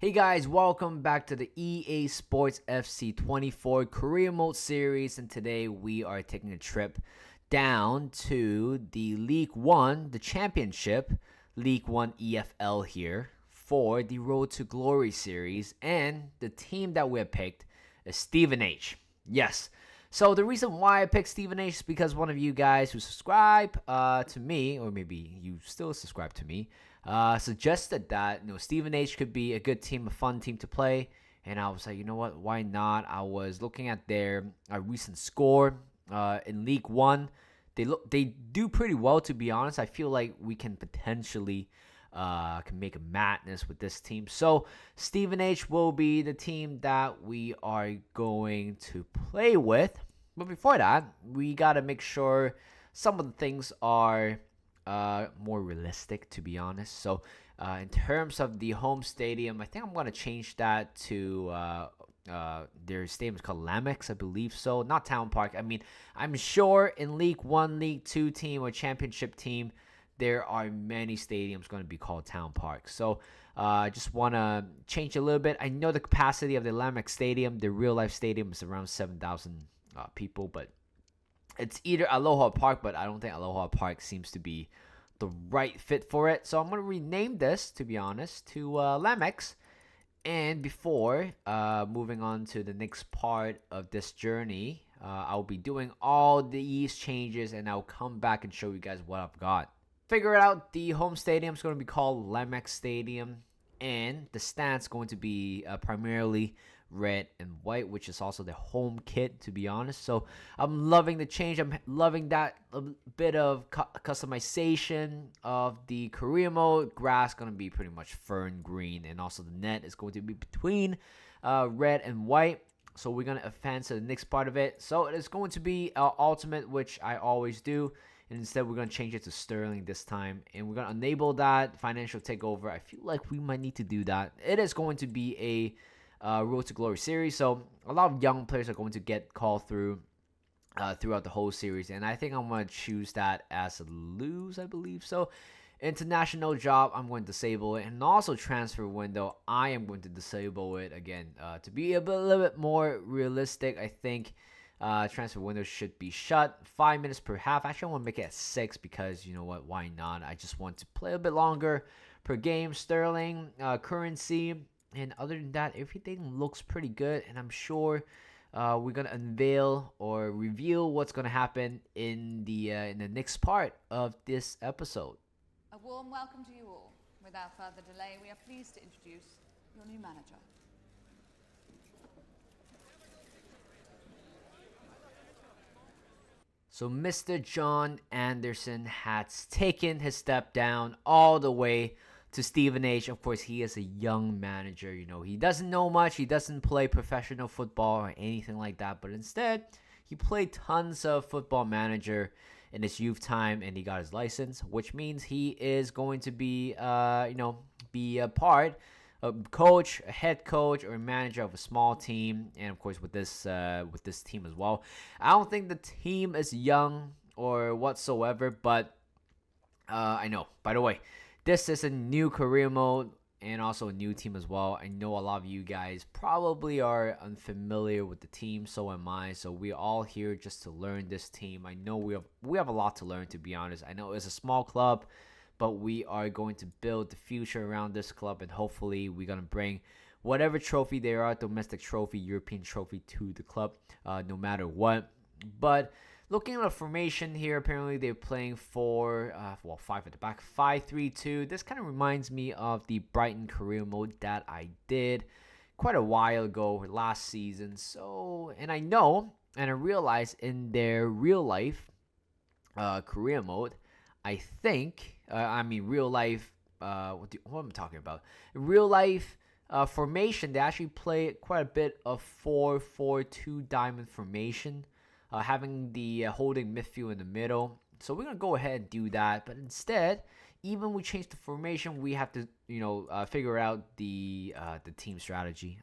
Hey guys, welcome back to the EA Sports FC 24 Career Mode series, and today we are taking a trip down to the League One, the Championship, League One EFL here for the Road to Glory series, and the team that we have picked is Stevenage. Yes. So the reason why I picked Stevenage is because one of you guys who subscribe to me, or maybe you still subscribe to me, suggested that Stevenage could be a good team, a fun team to play, and I was like, you know what, why not? I was looking at their recent score in League One. They do pretty well, to be honest. I feel like we can potentially can make a madness with this team. So Stevenage will be the team that we are going to play with. But before that, we gotta make sure some of the things are more realistic, to be honest. So in terms of the home stadium, I think I'm gonna change that to their stadium is called Lamex, I believe so. Not Town Park. I mean, I'm sure in League One, League Two team or Championship team, there are many stadiums going to be called Town Park. So I just want to change a little bit. I know the capacity of the Lamex Stadium, the real life stadium, is around 7,000 people, but it's either Aloha Park, but I don't think Aloha Park seems to be the right fit for it. So I'm going to rename this, to be honest, to Lamex. And before moving on to the next part of this journey, I'll be doing all these changes and I'll come back and show you guys what I've got. Figure it out. The home stadium is going to be called Lamex Stadium, and the stands going to be primarily red and white, which is also the home kit, to be honest. So I'm loving the change. I'm loving that a bit of customization of the career mode. Grass going to be pretty much fern green, and also the net is going to be between red and white. So we're going to advance to the next part of it. So it is going to be ultimate, which I always do. And instead, we're going to change it to Sterling this time. And we're going to enable that financial takeover. I feel like we might need to do that. It is going to be a Road to Glory series. So a lot of young players are going to get called through throughout the whole series. And I think I'm going to choose that as a lose, I believe. So international job, I'm going to disable it. And also transfer window, I am going to disable it again. To be a little bit more realistic, I think transfer window should be shut 5 minutes per half. Actually, I want to make it at 6 because you know what? Why not? I just want to play a bit longer per game. Sterling, currency, and other than that, everything looks pretty good. And I'm sure we're gonna unveil or reveal what's gonna happen in the next part of this episode. A warm welcome to you all. Without further delay, we are pleased to introduce your new manager. So Mr. John Anderson has taken his step down all the way to Stevenage. Of course, he is a young manager. He doesn't know much. He doesn't play professional football or anything like that. But instead, he played tons of football manager in his youth time, and he got his license, which means he is going to be, be a part coach, a head coach, or a manager of a small team, and of course with this team as well. I don't think the team is young or whatsoever, but I know. By the way, this is a new career mode and also a new team as well. I know a lot of you guys probably are unfamiliar with the team, so am I. So we're all here just to learn this team. I know we have a lot to learn, to be honest. I know it's a small club, but we are going to build the future around this club, and hopefully we're going to bring whatever trophy there are, domestic trophy, European trophy, to the club, no matter what. But looking at the formation here, apparently they're playing for, 5 at the back, 5-3-2. This kind of reminds me of the Brighton career mode that I did quite a while ago, last season. So, and I know, and I realized in their real life career mode, I think, real life, what am I talking about? In real life formation, they actually play quite a bit of 4-4-2 diamond formation, having the holding midfield in the middle. So we're going to go ahead and do that. But instead, even we change the formation, we have to, figure out the team strategy.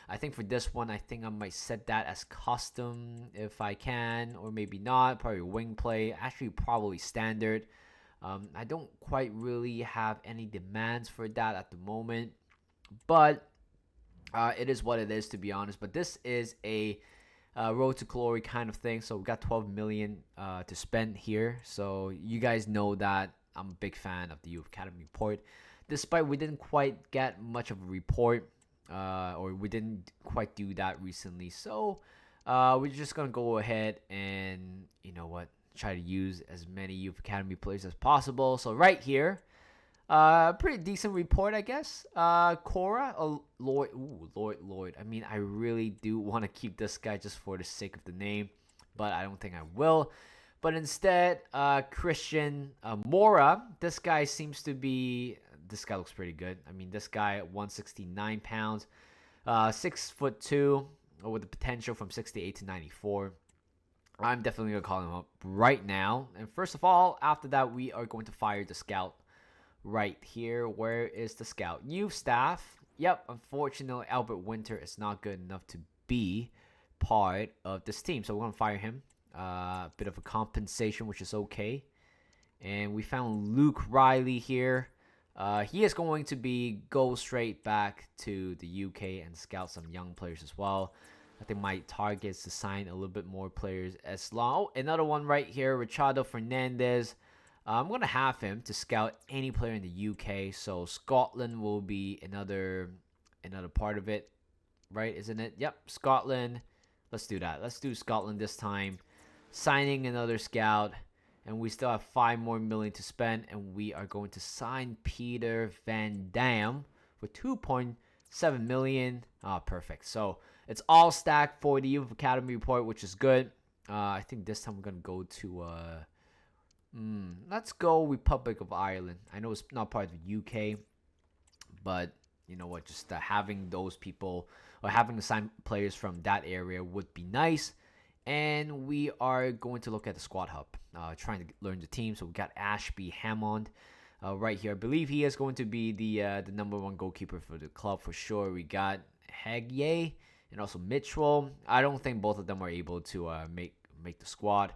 I think for this one, I think I might set that as custom if I can, or maybe not. Probably wing play. Actually, probably standard. I don't quite really have any demands for that at the moment. But it is what it is, to be honest. But this is a road to glory kind of thing. So we got 12 million to spend here. So you guys know that I'm a big fan of the Youth Academy report. Despite we didn't quite get much of a report, or we didn't quite do that recently. So we're just gonna go ahead and try to use as many Youth Academy players as possible. So right here, pretty decent report, I guess. Cora, Lloyd. Ooh, Lloyd. I mean, I really do want to keep this guy just for the sake of the name, but I don't think I will. But instead, Christian Mora. This guy seems to be. This guy looks pretty good. I mean, this guy at 169 pounds, 6'2", with the potential from 68 to 94. I'm definitely gonna call him up right now. And first of all, after that, we are going to fire the scout. Right here, where is the scout? Youth staff. Yep, unfortunately, Albert Winter is not good enough to be part of this team, so we're gonna fire him. A bit of a compensation, which is okay. And we found Luke Riley here. He is going to go straight back to the UK and scout some young players as well. I think my target is to sign a little bit more players as long. Oh, another one right here, Richardo Fernandez. I'm going to have him to scout any player in the UK. So Scotland will be another part of it, right? Isn't it? Yep, Scotland. Let's do that. Let's do Scotland this time. Signing another scout. And we still have 5 more million to spend. And we are going to sign Peter Van Dam for 2.7 million. Perfect. So it's all stacked for the Youth Academy report, which is good. I think this time we're going to go to... let's go Republic of Ireland. I know it's not part of the UK, but you know what? Just having those people or having assigned players from that area would be nice. And we are going to look at the squad hub, trying to learn the team. So we got Ashby Hammond right here. I believe he is going to be the number 1 goalkeeper for the club for sure. We got Hegye and also Mitchell. I don't think both of them are able to make the squad.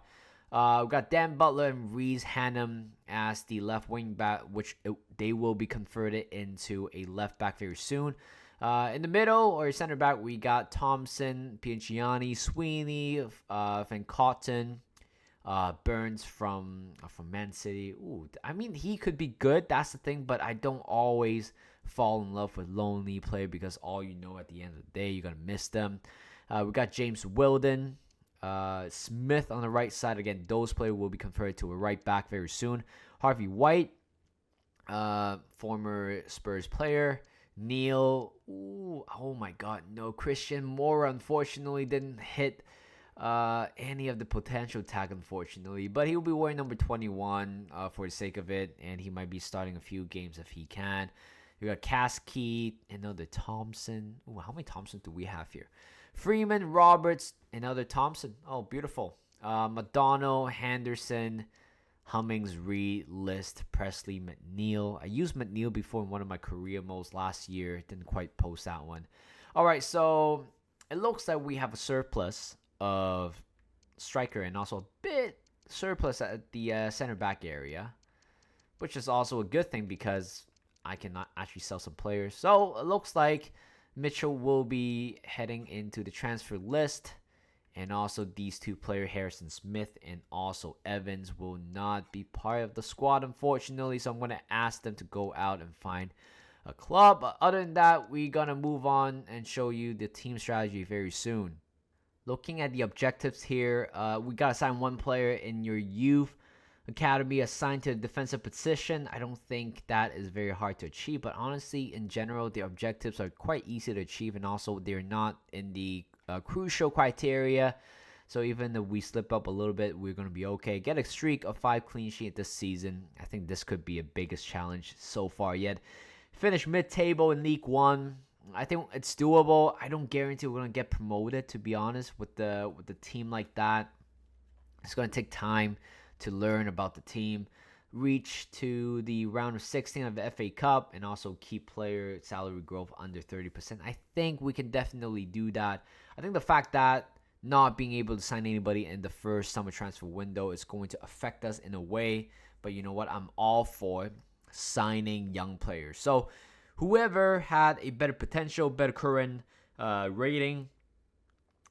We got Dan Butler and Reese Hannum as the left wing back, which they will be converted into a left back very soon. In the middle or center back, we got Thompson, Pianciani, Sweeney, Van Cotton, Burns from Man City. Ooh, I mean, he could be good. That's the thing, but I don't always fall in love with lonely player because all you know at the end of the day, you're gonna miss them. We got James Wilden. Smith on the right side. Again, those players will be converted to a right back very soon. Harvey White, former Spurs player. Neil, oh my god, no. Christian Moore unfortunately didn't hit any of the potential tag, unfortunately. But he'll be wearing number 21 for the sake of it, and he might be starting a few games if he can. We got Caskey, another Thompson. Ooh, how many Thompsons do we have here? Freeman, Roberts, another Thompson. Oh, beautiful. McDonald, Henderson, Hummings, Reed, List, Presley, McNeil. I used McNeil before in one of my career modes last year. Didn't quite post that one. All right, so it looks like we have a surplus of striker and also a bit surplus at the center back area, which is also a good thing because I can actually sell some players. So it looks like Mitchell will be heading into the transfer list. And also these two players, Harrison Smith and also Evans, will not be part of the squad, unfortunately. So I'm going to ask them to go out and find a club. But other than that, we're going to move on and show you the team strategy very soon. Looking at the objectives here, we got to sign 1 player in your youth academy assigned to a defensive position. I don't think that is very hard to achieve. But honestly, in general, the objectives are quite easy to achieve. And also, they're not in the crucial criteria, so even if we slip up a little bit, we're going to be okay. Get a streak of 5 clean sheets this season. I think this could be a biggest challenge so far yet. Finish mid-table in League 1. I think it's doable. I don't guarantee we're going to get promoted, to be honest, with the team like that. It's going to take time to learn about the team. Reach to the round of 16 of the FA Cup and also keep player salary growth under 30%. I think we can definitely do that. I think the fact that not being able to sign anybody in the first summer transfer window is going to affect us in a way. But you know what? I'm all for signing young players. So whoever had a better potential, better current rating,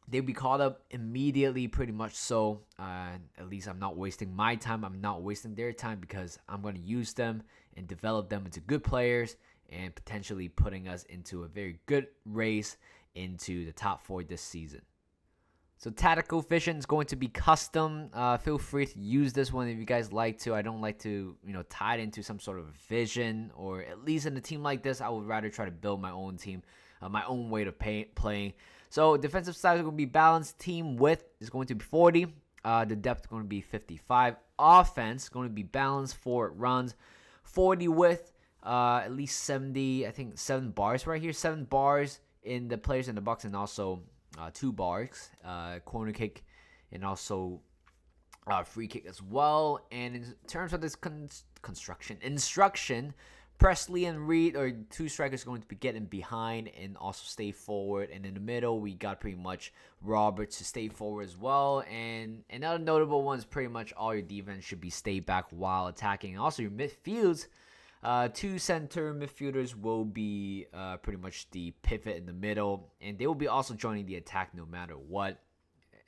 they'll be called up immediately, pretty much so. At least I'm not wasting my time. I'm not wasting their time because I'm going to use them and develop them into good players and potentially putting us into a very good race into the top 4 this season. So tactical vision is going to be custom. Feel free to use this one if you guys like to. I don't like to, tie it into some sort of vision, or at least in a team like this, I would rather try to build my own team, my own way of playing. So defensive side is going to be balanced. Team width is going to be 40. The depth is going to be 55. Offense is going to be balanced. Forward runs, 40 width, at least 70. I think 7 bars right here. 7 bars in the players in the box, and also 2 bars, corner kick, and also free kick as well. And in terms of this instruction, Presley and Reed are 2 strikers going to be getting behind and also stay forward. And in the middle, we got pretty much Roberts to stay forward as well. And another notable one is pretty much all your defense should be stay back while attacking. And also your midfields. 2 center midfielders will be pretty much the pivot in the middle, and they will be also joining the attack no matter what.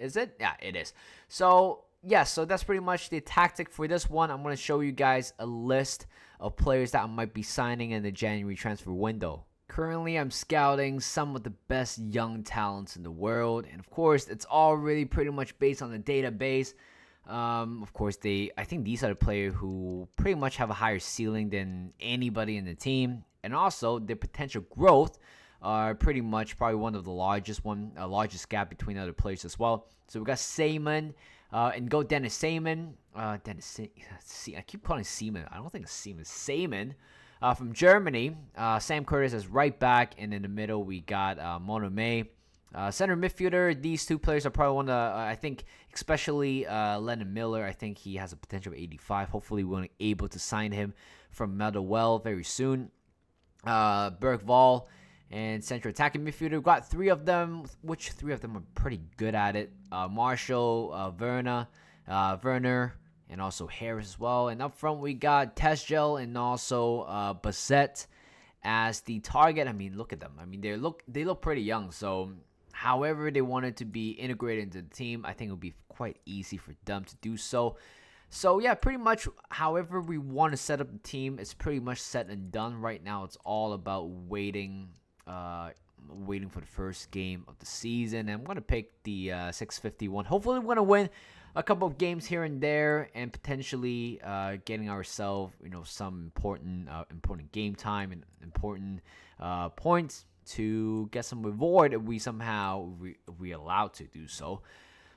Is it? Yeah, it is. So so that's pretty much the tactic for this one. I'm going to show you guys a list of players that I might be signing in the January transfer window. Currently, I'm scouting some of the best young talents in the world, and of course, it's all really pretty much based on the database. Of course, I think these are the players who pretty much have a higher ceiling than anybody in the team, and also their potential growth are pretty much probably one of the largest gap between other players as well. So we got Seaman, and go Dennis Seaman. I keep calling Seaman. I don't think it's Seaman. Seaman, from Germany. Sam Curtis as right back, and in the middle we got Monome. Center midfielder, these 2 players are probably one of the, I think, especially Lennon Miller. I think he has a potential of 85. Hopefully, we're able to sign him from Motherwell very soon. Berg Vol and central attacking midfielder. We've got 3 of them, which 3 of them are pretty good at it. Marshall, Werner, and also Harris as well. And up front, we got Tesgel and also Bassett as the target. I mean, look at them. I mean, they look pretty young, so however they wanted to be integrated into the team, I think it would be quite easy for them to do so. So yeah, pretty much however we want to set up the team is pretty much set and done right now. It's all about waiting for the first game of the season. And I'm going to pick the 651. Hopefully we're going to win a couple of games here and there, and potentially getting ourselves, some important game time and important points to get some reward if we somehow we allowed to do so.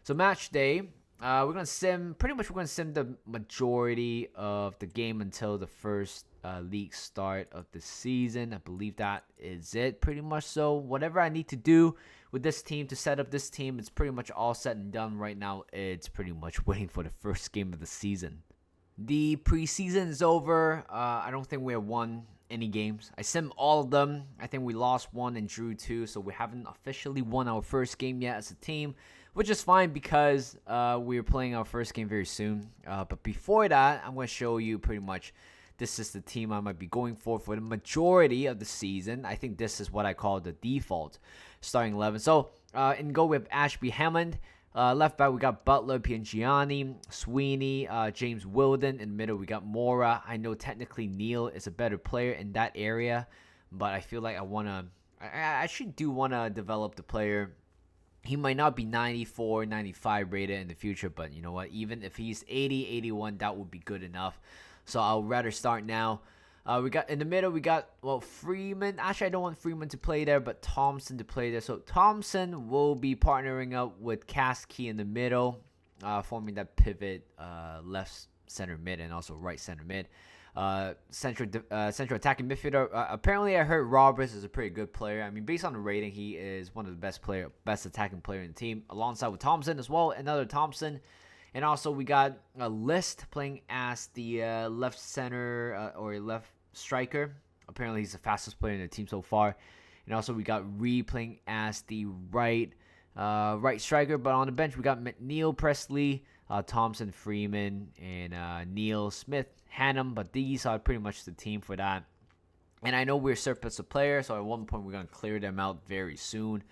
So match day, we're gonna sim the majority of the game until the first league start of the season. I believe that is it, pretty much. So whatever I need to do with this team to set up this team, it's pretty much all set and done right now. It's pretty much waiting for the first game of the season. The preseason is over. I don't think we have won any games. I sim all of them. I think we lost 1 and drew 2, so we haven't officially won our first game yet as a team, which is fine because we're playing our first game very soon. But before that, I'm going to show you pretty much this is the team I might be going for the majority of the season. I think this is what I call the default starting 11. So in goal, we have Ashby Hammond. Left back, we got Butler, Piangiani, Sweeney, James Wilden. In the middle, we got Mora. I know technically Neil is a better player in that area, but I feel like I should want to develop the player. He might not be 94, 95 rated in the future, but you know what? Even if he's 80, 81, that would be good enough. So I'll rather start now. We got in the middle, we got Freeman. Actually, I don't want Freeman to play there, but Thompson to play there. So Thompson will be partnering up with Kasky in the middle, forming that pivot left center mid and also right center mid. Central attacking midfielder. Apparently, I heard Roberts is a pretty good player. I mean, based on the rating, he is one of the best attacking player in the team, alongside with Thompson as well. Another Thompson. And also, we got a List playing as the left center or left striker. Apparently, he's the fastest player in the team so far. And also, we got Reed playing as the right striker. But on the bench, we got McNeil, Presley, Thompson, Freeman, and Neil, Smith, Hannum. But these are pretty much the team for that. And I know we're surplus of players, so at one point we're going to clear them out very soon.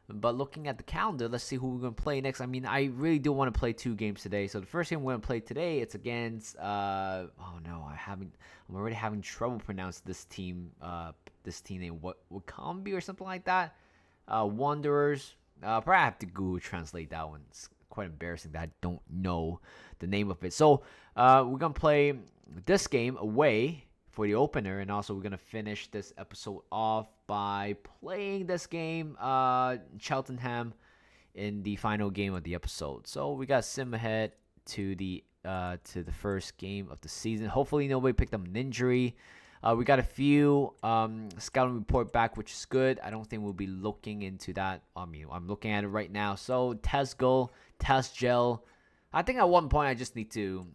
But looking at the calendar, let's see who we're going to play next. I mean, I really do want to play 2 games today. So the first game we're going to play today, it's against, I'm already having trouble pronouncing this team named Wycombe or something like that. Wanderers. Probably have to Google translate that one. It's quite embarrassing that I don't know the name of it. So we're going to play this game away for the opener, and also we're going to finish this episode off by playing this game, Cheltenham, in the final game of the episode. So we got sim ahead to the first game of the season. Hopefully nobody picked up an injury. We got a few scouting report back, which is good. I don't think we'll be looking into that. I mean, I'm looking at it right now. So Tesgel, Tesgel. I think at one point I just need to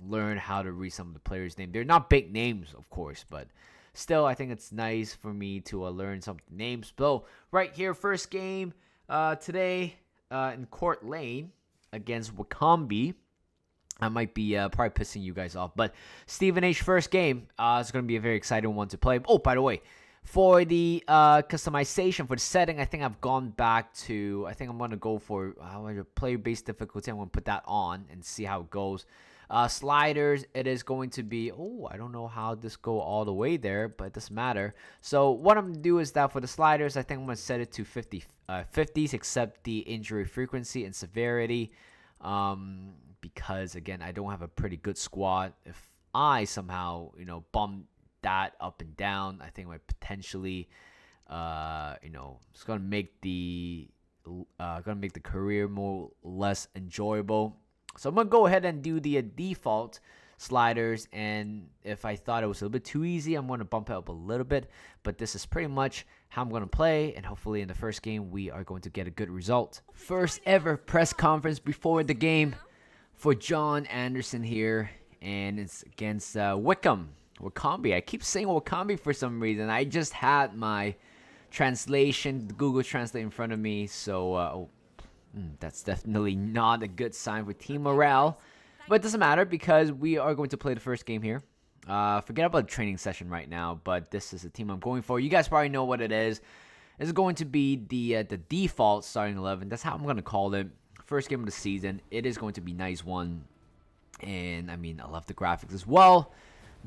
learn how to read some of the players' names. They're not big names, of course, but still, I think it's nice for me to learn some names. So right here, first game today in Court Lane against Wycombe. I might be probably pissing you guys off, but Stevenage first game. It's going to be a very exciting one to play. Oh, by the way, for the customization for the setting, I think I've gone back to. I think I'm going to go for player-based difficulty. I'm going to put that on and see how it goes. Sliders, it is going to be, I don't know how this go all the way there, but it doesn't matter. So what I'm going to do is that for the sliders, I think I'm going to set it to 50s, except the injury frequency and severity. Because, again, I don't have a pretty good squad. If I somehow, bump that up and down, I think I might potentially, it's going to make the career less enjoyable. So I'm going to go ahead and do the default sliders, and if I thought it was a little bit too easy, I'm going to bump it up a little bit, but this is pretty much how I'm going to play, and hopefully in the first game we are going to get a good result. First ever press conference before the game for John Anderson here, and it's against Wycombe. I keep saying Wycombe for some reason. I just had my translation, Google Translate in front of me, so that's definitely not a good sign for team morale. But it doesn't matter because we are going to play the first game here. Forget about the training session right now, but this is the team I'm going for. You guys probably know what it is. It's going to be the default starting 11. That's how I'm going to call it. First game of the season. It is going to be a nice one. And, I mean, I love the graphics as well.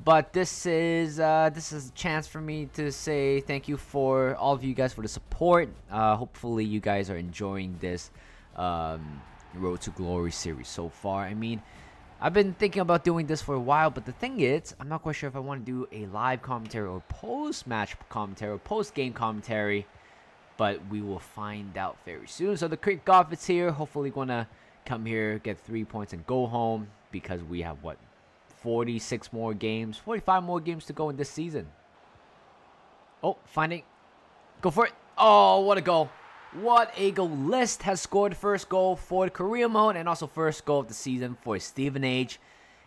But this is a chance for me to say thank you for all of you guys for the support. Hopefully you guys are enjoying this Road to Glory series so far. I mean, I've been thinking about doing this for a while, but the thing is, I'm not quite sure if I want to do a live commentary or post-match commentary or post-game commentary, but we will find out very soon. So the kickoff is here. Hopefully going to come here, get 3 points, and go home because we have, 45 more games to go in this season. Oh, finding. Go for it. Oh, what a goal. What a goal. List has scored first goal for the career mode and also first goal of the season for Stevenage.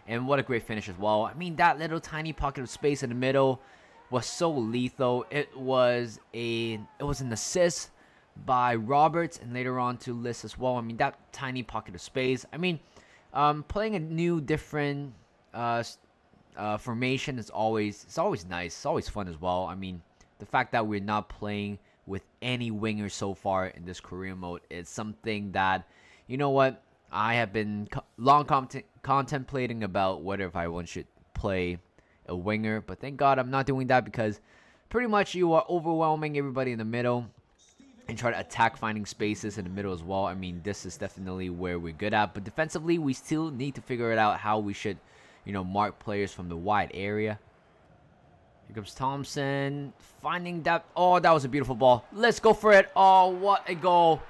And what a great finish as well. I mean, that little tiny pocket of space in the middle was so lethal. It was an assist by Roberts and later on to List as well. I mean, that tiny pocket of space. I mean, playing a new, different formation is always nice. It's always fun as well. I mean, the fact that we're not playing with any wingers so far in this career mode is something that, you know what, I have been long contemplating about whether if I should play a winger, but thank God I'm not doing that because pretty much you are overwhelming everybody in the middle and try to attack finding spaces in the middle as well. I mean, this is definitely where we're good at, but defensively we still need to figure it out how we should, mark players from the wide area. Here comes Thompson, finding that. Oh, that was a beautiful ball. Let's go for it. Oh, what a goal.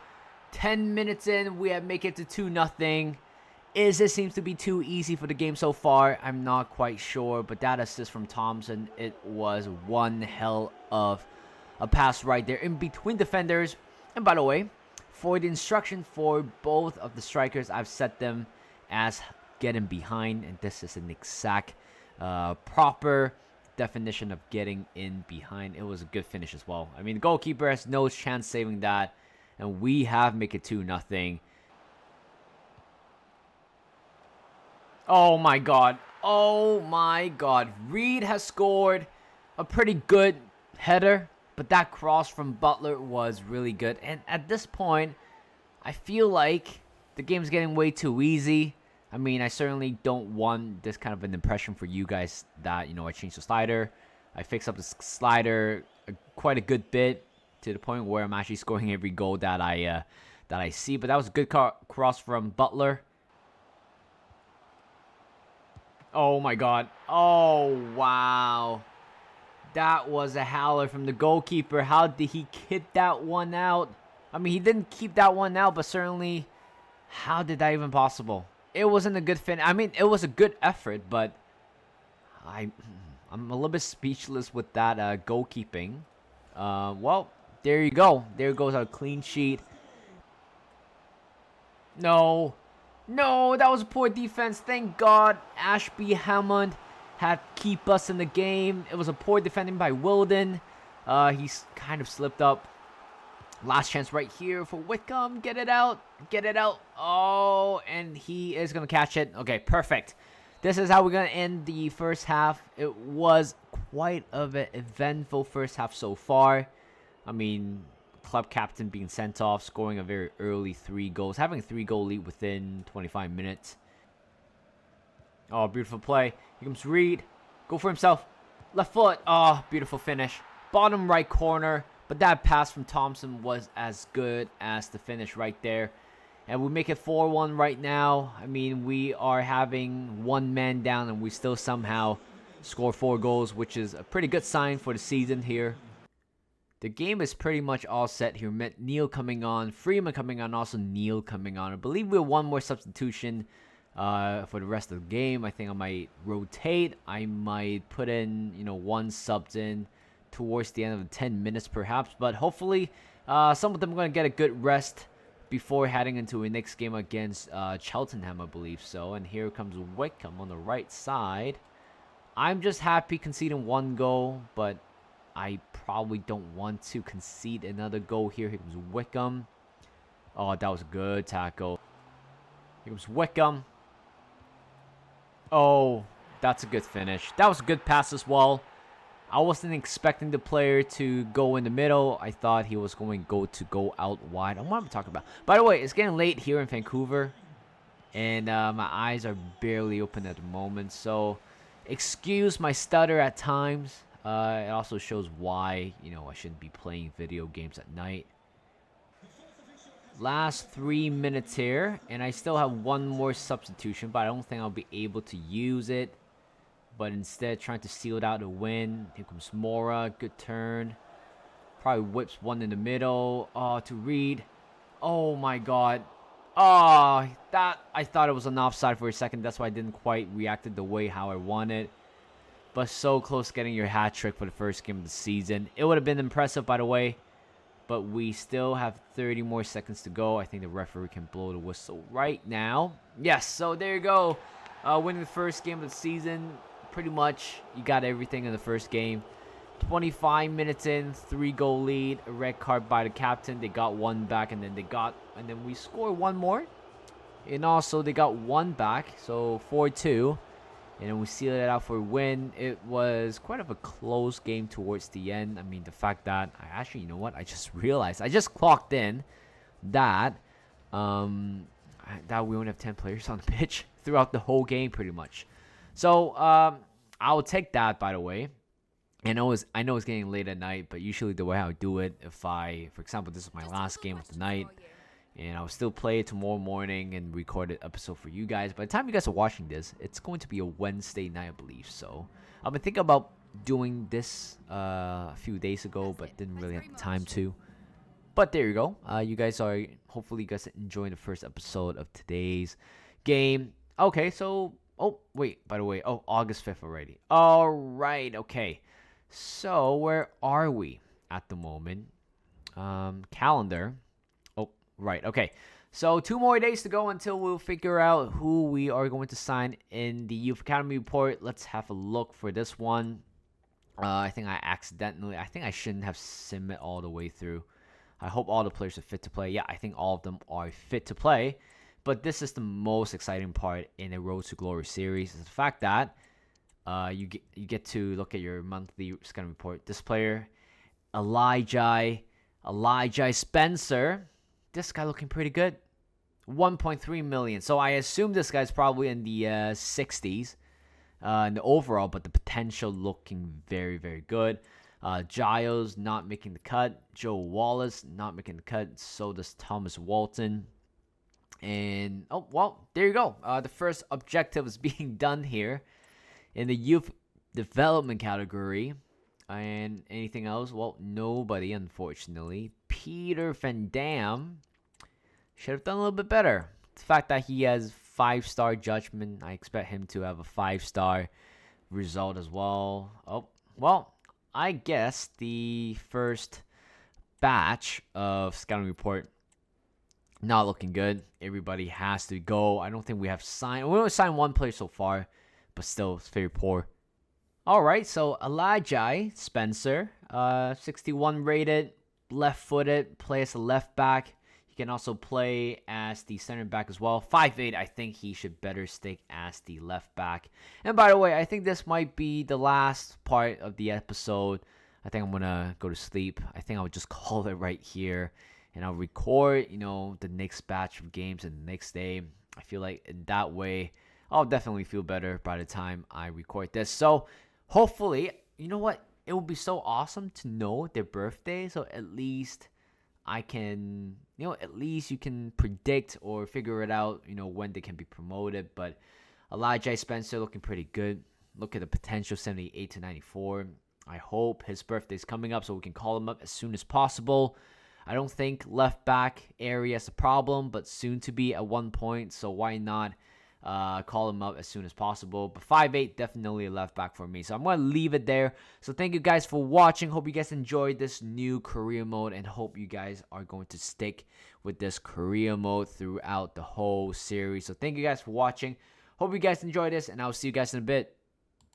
10 minutes in, we have make it to 2-0. It seems to be too easy for the game so far. I'm not quite sure, but that assist from Thompson, it was one hell of a pass right there in between defenders. And by the way, for the instruction for both of the strikers, I've set them as getting behind, and this is an exact proper definition of getting in behind. It was a good finish as well. I mean, the goalkeeper has no chance saving that, and we have make it 2-0. Oh my god. Reed has scored. a pretty good header, but that cross from Butler was really good. And at this point, I feel like the game's getting way too easy. I mean, I certainly don't want this kind of an impression for you guys that, I changed the slider. I fixed up the slider quite a good bit to the point where I'm actually scoring every goal that I see. But that was a good cross from Butler. Oh my god. Oh, wow. That was a howler from the goalkeeper. How did he keep that one out? I mean, he didn't keep that one out, but certainly, how did that even possible? It wasn't a good fin. I mean, it was a good effort, but I'm a little bit speechless with that goalkeeping. Well, there you go. There goes our clean sheet. No, that was a poor defense. Thank God Ashby Hammond had keep us in the game. It was a poor defending by Wilden. He's kind of slipped up. Last chance right here for Wycombe. Get it out. Oh, and he is going to catch it. Okay, perfect. This is how we're going to end the first half. It was quite an eventful first half so far. I mean, club captain being sent off, scoring a very early 3 goals, having a 3-goal lead within 25 minutes. Oh, beautiful play. Here comes Reed. Go for himself. Left foot. Oh, beautiful finish. Bottom right corner. But that pass from Thompson was as good as the finish right there. And we make it 4-1 right now. I mean, we are having 1 man down and we still somehow score 4 goals, which is a pretty good sign for the season here. The game is pretty much all set here. Neil coming on, Freeman coming on, also Neil coming on. I believe we have 1 more substitution for the rest of the game. I think I might rotate. I might put in, 1 subbed in towards the end of the 10 minutes perhaps. But hopefully some of them are going to get a good rest before heading into a next game against Cheltenham, I believe so. And here comes Wycombe on the right side. I'm just happy conceding 1 goal, but I probably don't want to concede another goal here. Here comes Wycombe. Oh, that was a good tackle. Here comes Wycombe. Oh, that's a good finish. That was a good pass as well. I wasn't expecting the player to go in the middle. I thought he was going to go out wide. What am I talking about? By the way, it's getting late here in Vancouver. And my eyes are barely open at the moment. So, excuse my stutter at times. It also shows why, I shouldn't be playing video games at night. Last 3 minutes here. And I still have 1 more substitution. But I don't think I'll be able to use it. But instead, trying to seal it out to win. Here comes Mora. Good turn. Probably whips 1 in the middle. Oh, to Reed. Oh, my God. Oh, I thought it was an offside for a second. That's why I didn't quite react the way how I wanted. But so close to getting your hat trick for the first game of the season. It would have been impressive, by the way. But we still have 30 more seconds to go. I think the referee can blow the whistle right now. Yes, so there you go. Winning the first game of the season. Pretty much, you got everything in the first game. 25 minutes in, 3-goal lead, a red card by the captain. They got 1 back, and then we scored 1 more. And also, they got 1 back, so 4-2. And then we sealed it out for a win. It was quite of a close game towards the end. I mean, the fact that I just realized, I just clocked in that we only have 10 players on the pitch throughout the whole game, pretty much. So, I'll take that, by the way. I know it's getting late at night, but usually the way I would do it, for example, this is my last game of the night, and I'll still play it tomorrow morning and record an episode for you guys. By the time you guys are watching this, it's going to be a Wednesday night, I believe. So, I've been thinking about doing this a few days ago, but didn't really have the time to. But there you go. Hopefully you guys are enjoying the first episode of today's game. Okay, so... Oh, wait, by the way. Oh, August 5th already. All right, okay. So, where are we at the moment? Calendar. Oh, right, okay. So, 2 more days to go until we'll figure out who we are going to sign in the Youth Academy report. Let's have a look for this one. I think I shouldn't have sim it all the way through. I hope all the players are fit to play. Yeah, I think all of them are fit to play. But this is the most exciting part in the Road to Glory series, is the fact that You get to look at your monthly scouting report. This player, Elijah Spencer. This guy looking pretty good. 1.3 million. So I assume this guy's probably in the 60s in the overall, but the potential looking very, very good. Giles not making the cut. Joe Wallace not making the cut. So does Thomas Walton. And, oh, well, there you go. The first objective is being done here in the youth development category. And anything else? Well, nobody, unfortunately. Peter Van Dam should have done a little bit better. The fact that he has 5-star judgment, I expect him to have a 5-star result as well. Oh, well, I guess the first batch of scouting report not looking good. Everybody has to go. I don't think we have signed. We only signed one player so far, but still, it's very poor. All right, so Elijah Spencer, 61 rated, left-footed, plays a left back. He can also play as the center back as well. 5'8", I think he should better stick as the left back. And by the way, I think this might be the last part of the episode. I think I'm going to go to sleep. I think I'll just call it right here. And I'll record, the next batch of games and the next day. I feel like in that way, I'll definitely feel better by the time I record this. So hopefully, you know what? It would be so awesome to know their birthday. So at least I can, at least you can predict or figure it out, when they can be promoted. But Elijah Spencer looking pretty good. Look at the potential, 78 to 94. I hope his birthday is coming up so we can call him up as soon as possible. I don't think left back area is a problem, but soon to be at one point. So why not call him up as soon as possible? But 5'8", definitely a left back for me. So I'm going to leave it there. So thank you guys for watching. Hope you guys enjoyed this new career mode and hope you guys are going to stick with this career mode throughout the whole series. So thank you guys for watching. Hope you guys enjoyed this and I'll see you guys in a bit.